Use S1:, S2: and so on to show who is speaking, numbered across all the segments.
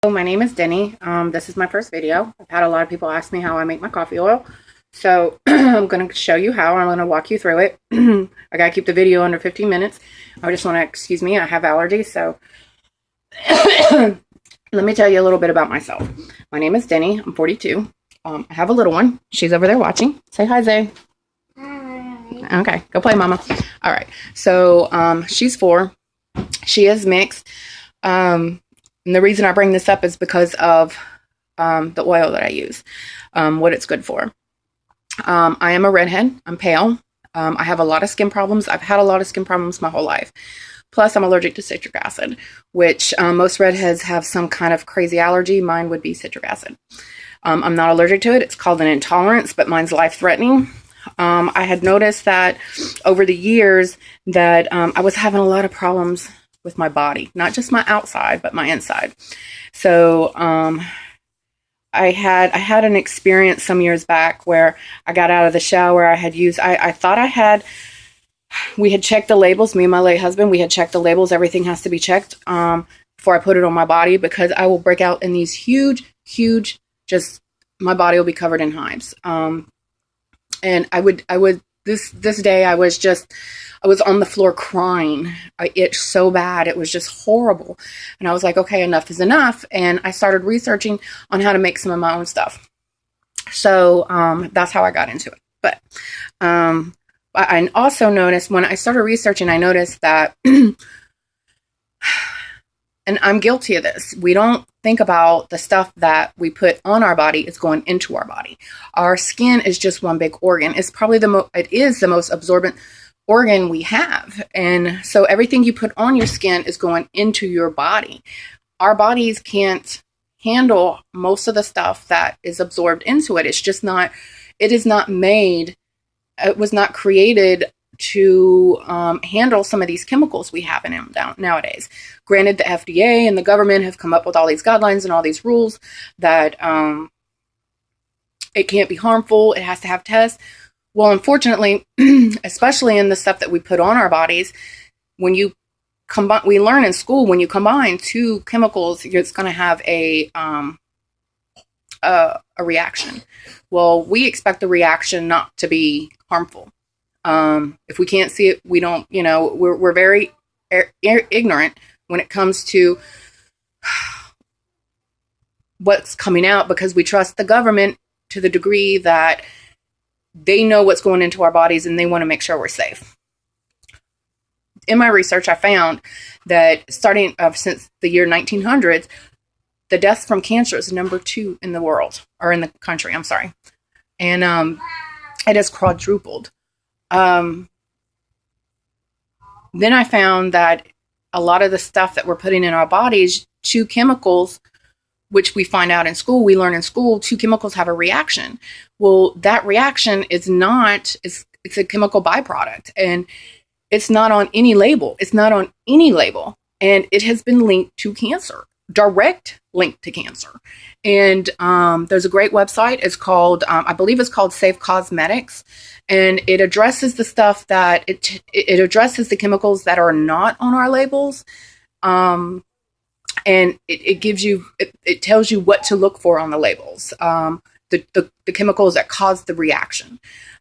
S1: Hello, my name is Denny. This is my first video. I've had a lot of people ask me how I make my coffee oil. So I'm going to show you how. I'm going to walk you through it. I got to keep the video under 15 minutes. I just want to, excuse me, I have allergies. So let me tell you a little bit about myself. My name is Denny. I'm 42. I have a little one. She's over there watching. Say hi, Zay.
S2: Hi.
S1: Okay, go play, mama. All right. So she's 4. She is mixed. And the reason I bring this up is because of the oil that I use, what it's good for. I am a redhead. I'm pale. I have a lot of skin problems. I've had a lot of skin problems my whole life. Plus, I'm allergic to citric acid, which most redheads have some kind of crazy allergy. Mine would be citric acid. I'm not allergic to it. It's called an intolerance, but mine's life-threatening. I had noticed that over the years that I was having a lot of problems with my body, not just my outside, but my inside. So I had an experience some years back where I got out of the shower. I thought we had checked the labels, me and my late husband, we had checked the labels. Everything has to be checked before I put it on my body, because I will break out in these huge, just my body will be covered in hives. And this day I was on the floor crying. I itched so bad. It was just horrible. And I was like, okay, enough is enough. And I started researching on how to make some of my own stuff. So that's how I got into it. But I also noticed when I started researching, I noticed that, and I'm guilty of this, we don't think about the stuff that we put on our body is going into our body. Our skin is just one big organ. It's probably it is the most absorbent organ we have. And so everything you put on your skin is going into your body. Our bodies can't handle most of the stuff that is absorbed into it. It is not made, it was not created to handle some of these chemicals we have in them nowadays. Granted, the FDA and the government have come up with all these guidelines and all these rules that it can't be harmful, it has to have tests. Well, unfortunately, especially in the stuff that we put on our bodies, when you combine, we learn in school, when you combine 2 chemicals, it's going to have a reaction. Well, we expect the reaction not to be harmful. If we can't see it, we don't, we're very ignorant when it comes to what's coming out, because we trust the government to the degree that they know what's going into our bodies and they want to make sure we're safe. In my research, I found that starting since the year 1900s, the deaths from cancer is number 2 in the world, or in the country, I'm sorry. And it has quadrupled. Then I found that a lot of the stuff that we're putting in our bodies, 2 chemicals, which we find out in school, we learn in school, 2 chemicals have a reaction. Well, that reaction it's a chemical byproduct, and it's not on any label. It's not on any label. And it has been linked to cancer, direct link to cancer. And there's a great website. It's called, I believe it's called Safe Cosmetics. And it addresses the stuff that, it addresses the chemicals that are not on our labels. And it gives you, it tells you what to look for on the labels. The chemicals that cause the reaction,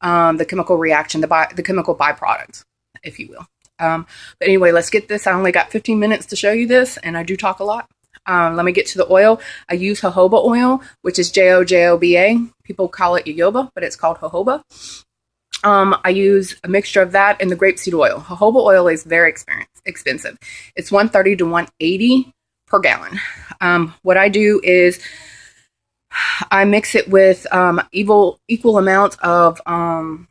S1: the chemical reaction, the chemical byproduct, if you will. But anyway, let's get this. I only got 15 minutes to show you this, and I do talk a lot. Let me get to the oil. I use jojoba oil, which is jojoba. People call it yoyoba, but it's called jojoba. I use a mixture of that and the grapeseed oil. Jojoba oil is very expensive. It's $130 to $180 per gallon. What I do is I mix it with equal amount of grapeseed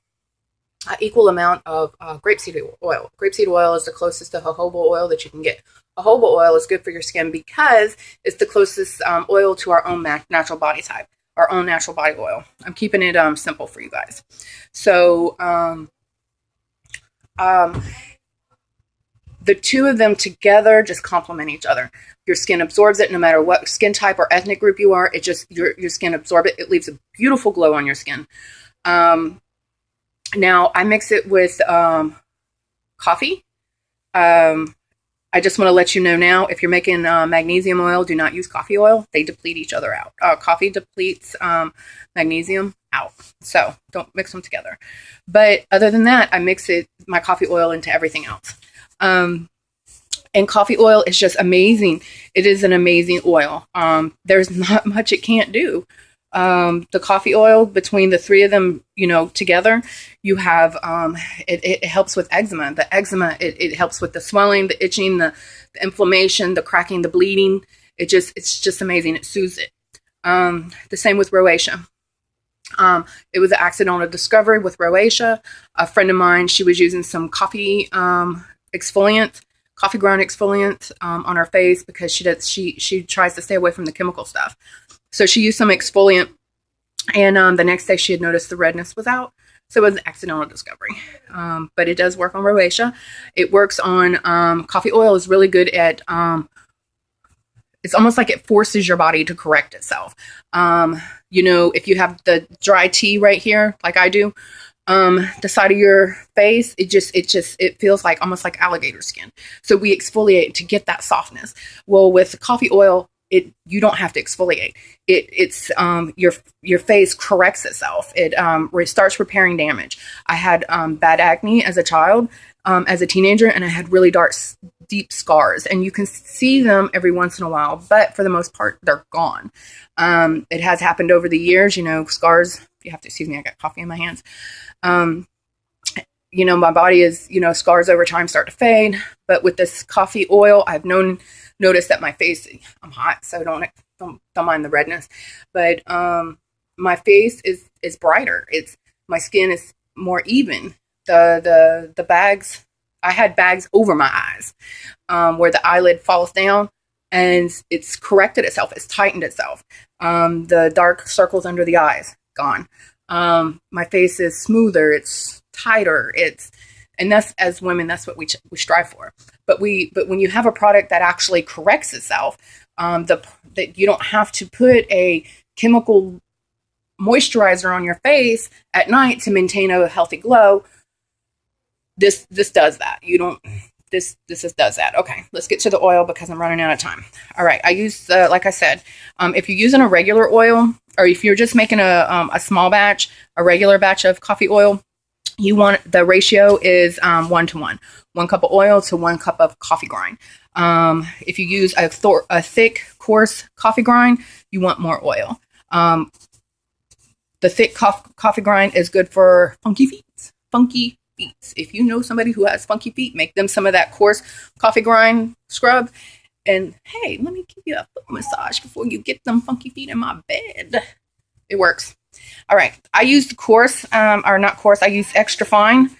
S1: oil. Grapeseed oil is the closest to jojoba oil that you can get. Jojoba oil is good for your skin because it's the closest oil to our own natural body type, our own natural body oil. I'm keeping it simple for you guys. So the 2 of them together just complement each other. Your skin absorbs it no matter what skin type or ethnic group you are. It just, your skin absorbs it. It leaves a beautiful glow on your skin. Now I mix it with coffee. I just want to let you know now, if you're making magnesium oil, do not use coffee oil. They deplete each other out. Coffee depletes magnesium out. So don't mix them together. But other than that, I mix my coffee oil into everything else. And coffee oil is just amazing. It is an amazing oil. There's not much it can't do. The coffee oil, between the three of them, together, you have, it helps with eczema. The eczema, it helps with the swelling, the itching, the inflammation, the cracking, the bleeding. It's just amazing. It soothes it. The same with rosacea. It was an accidental discovery with rosacea. A friend of mine, she was using some coffee ground exfoliant on her face because she tries to stay away from the chemical stuff. So she used some exfoliant, and the next day she had noticed the redness was out. So it was an accidental discovery. But it does work on rosacea. It works on coffee oil is really good at it's almost like it forces your body to correct itself. If you have the dry tea right here, like I do, the side of your face, it feels like almost like alligator skin. So we exfoliate to get that softness. Well, with coffee oil, you don't have to exfoliate. It's your face corrects itself. It starts repairing damage. I had bad acne as a child, as a teenager, and I had really deep scars, and you can see them every once in a while, but for the most part, they're gone. It has happened over the years, scars. You have to excuse me. I got coffee in my hands. My body is, scars over time start to fade, but with this coffee oil, I've noticed that my face, I'm hot, so don't mind the redness, but my face is brighter. My skin is more even. The bags, I had bags over my eyes, where the eyelid falls down, and it's corrected itself. It's tightened itself. The dark circles under the eyes, gone. My face is smoother. It's tighter. And that's, as women, that's what we strive for. But when you have a product that actually corrects itself, that you don't have to put a chemical moisturizer on your face at night to maintain a healthy glow. This does that. This does that. Okay, let's get to the oil because I'm running out of time. All right, I use, like I said, if you're using a regular oil, or if you're just making a small batch, a regular batch of coffee oil, the ratio is 1-to-1. 1 cup of oil to 1 cup of coffee grind. If you use a thick, coarse coffee grind, you want more oil. The thick coffee grind is good for funky feet. If you know somebody who has funky feet, make them some of that coarse coffee grind scrub. And hey, let me give you a foot massage before you get them funky feet in my bed. It works. All right. I use coarse, or not coarse. I use extra fine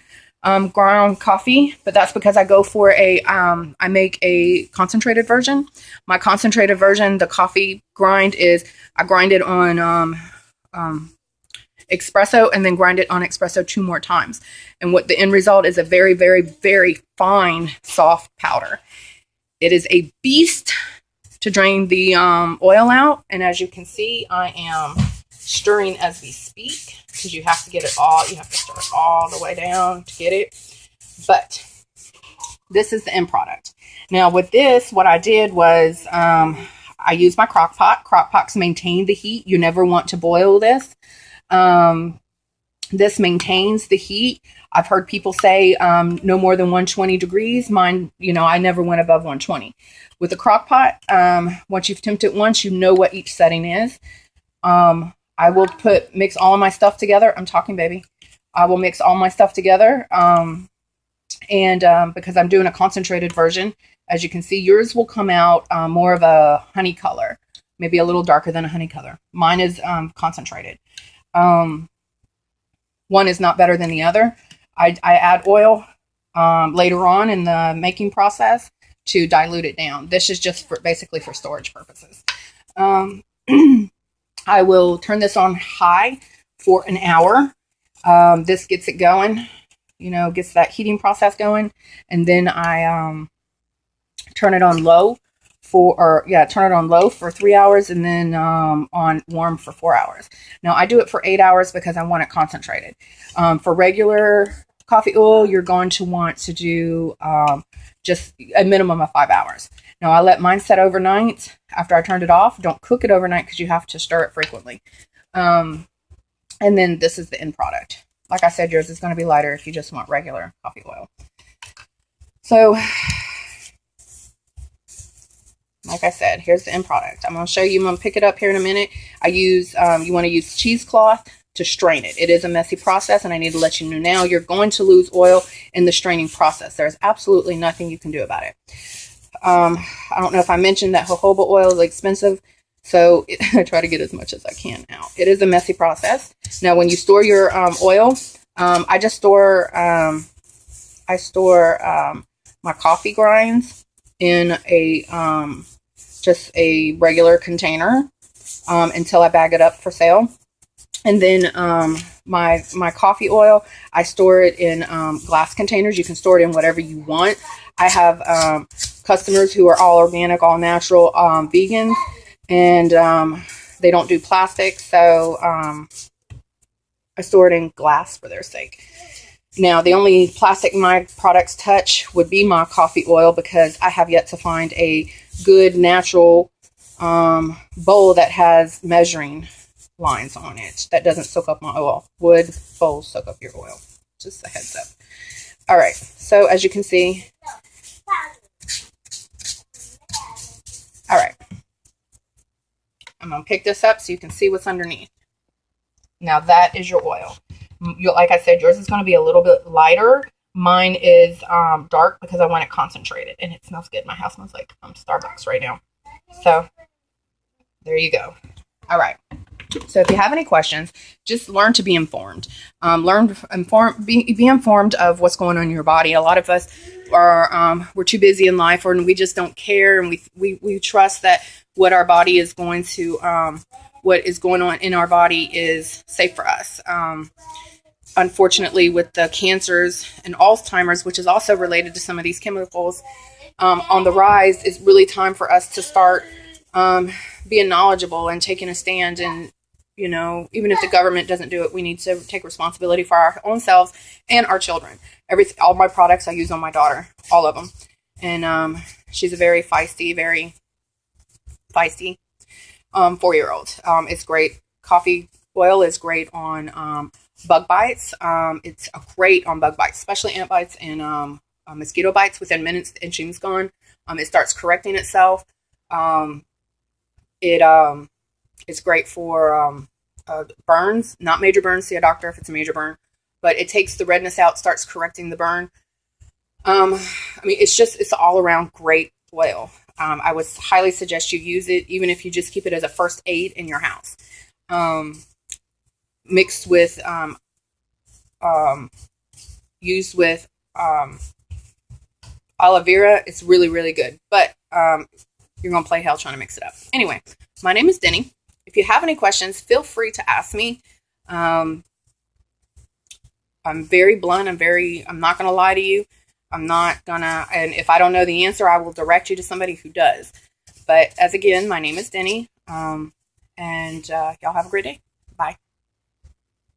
S1: ground coffee, but that's because I go for I make a concentrated version. My concentrated version, the coffee grind I grind it on espresso and then grind it on espresso 2 more times. And what the end result is a very, very, very fine, soft powder. It is a beast to drain the oil out. And as you can see, I am stirring as we speak because you have to get it all. You have to stir it all the way down to get it. But this is the end product. Now with this, what I did was I used my crock pot. Crock pots maintain the heat. You never want to boil this. This maintains the heat. I've heard people say no more than 120 degrees. Mine, I never went above 120. With the crock pot, once you've temped it once, you know what each setting is. I will mix all of my stuff together. I'm talking, baby. I will mix all my stuff together. And because I'm doing a concentrated version, as you can see, yours will come out more of a honey color, maybe a little darker than a honey color. Mine is concentrated. One is not better than the other. I add oil later on in the making process to dilute it down. This is just basically for storage purposes. I will turn this on high for an hour. This gets it going, gets that heating process going. And then I turn it on low for 3 hours, and then on warm for 4 hours. Now I do it for 8 hours because I want it concentrated. For regular coffee oil, you're going to want to do just a minimum of 5 hours. Now I let mine set overnight after I turned it off. Don't cook it overnight because you have to stir it frequently. And then this is the end product. Like I said, yours is going to be lighter if you just want regular coffee oil. So, like I said, here's the end product. I'm going to show you. I'm going to pick it up here in a minute. I use, you want to use cheesecloth to strain it. It is a messy process, and I need to let you know now you're going to lose oil in the straining process. There's absolutely nothing you can do about it. I don't know if I mentioned that jojoba oil is expensive, so I try to get as much as I can out. It is a messy process. Now, when you store your oil, I just store my coffee grinds in a just a regular container until I bag it up for sale. And then my coffee oil, I store it in glass containers. You can store it in whatever you want. I have customers who are all organic, all natural, vegans, and they don't do plastic, so I store it in glass for their sake. Now, the only plastic my products touch would be my coffee oil, because I have yet to find a good natural bowl that has measuring lines on it that doesn't soak up my oil. Wood bowls soak up your oil. Just a heads up. All right, so as you can see, all right, I'm going to pick this up so you can see what's underneath. Now that is your oil. Like I said, yours is going to be a little bit lighter. Mine is dark because I want it concentrated, and it smells good. My house smells like Starbucks right now. So there you go. All right. So if you have any questions, just learn to be informed. Be informed of what's going on in your body. A lot of us are we're too busy in life, or we just don't care, and we trust that what our body is going to what is going on in our body is safe for us. Unfortunately, with the cancers and Alzheimer's, which is also related to some of these chemicals on the rise, it's really time for us to start being knowledgeable and taking a stand. And even if the government doesn't do it, we need to take responsibility for our own selves and our children. All my products I use on my daughter, all of them. And she's a very feisty 4-year-old. It's great. Coffee oil is great on bug bites. It's great on bug bites, especially ant bites and mosquito bites. Within minutes, the itching's gone. It starts correcting itself. It's great for burns, not major burns. See a doctor if it's a major burn, but it takes the redness out, starts correcting the burn. It's all around great oil. I would highly suggest you use it, even if you just keep it as a first aid in your house. Mixed with, used with aloe vera, it's really, really good. But you're going to play hell trying to mix it up. Anyway, my name is Denny. If you have any questions, feel free to ask me. I'm very blunt. I'm not going to lie to you. And if I don't know the answer, I will direct you to somebody who does. But as again, my name is Denny. And y'all have a great day. Bye.